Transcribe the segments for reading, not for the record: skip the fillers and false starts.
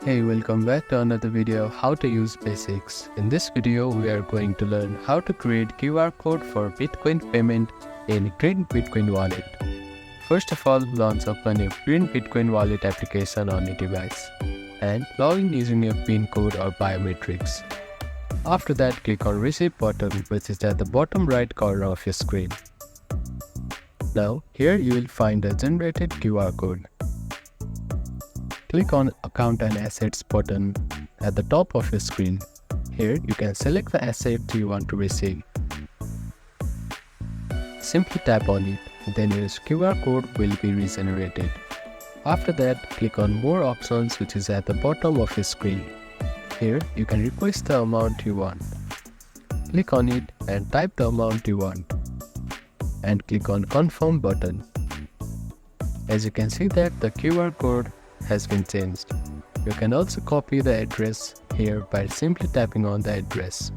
Hey, welcome back to another video of how to use basics. In this video, we are going to learn how to create QR code for Bitcoin payment in Green Bitcoin Wallet. First of all, launch open your Green Bitcoin Wallet application on your device and log in using your PIN code or biometrics. After that, click on Receive button, which is at the bottom right corner of your screen. Now, here you will find a generated QR code. Click on Account and Assets button at the top of your screen. Here you can select the asset you want to receive. Simply tap on it, then your QR code will be regenerated. After that, click on More Options, which is at the bottom of your screen. Here you can request the amount you want. Click on it and type the amount you want. And click on Confirm button. As you can see that the QR code has been changed. You can also copy the address here by simply tapping on the address.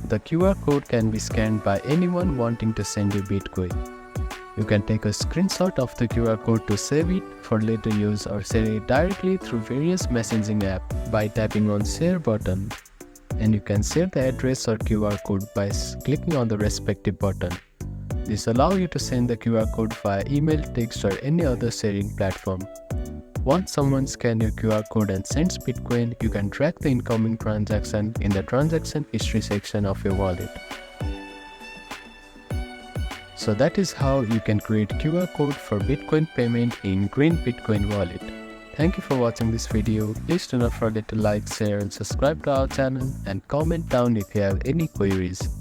The QR code can be scanned by anyone wanting to send you Bitcoin. You can take a screenshot of the QR code to save it for later use or share it directly through various messaging apps by tapping on Share button. And you can share the address or QR code by clicking on the respective button. This allows you to send the QR code via email, text or any other sharing platform. Once someone scans your QR code and sends Bitcoin, you can track the incoming transaction in the transaction history section of your wallet. So that is how you can create QR code for Bitcoin payment in Green Bitcoin Wallet. Thank you for watching this video. Please do not forget to like, share and subscribe to our channel and comment down if you have any queries.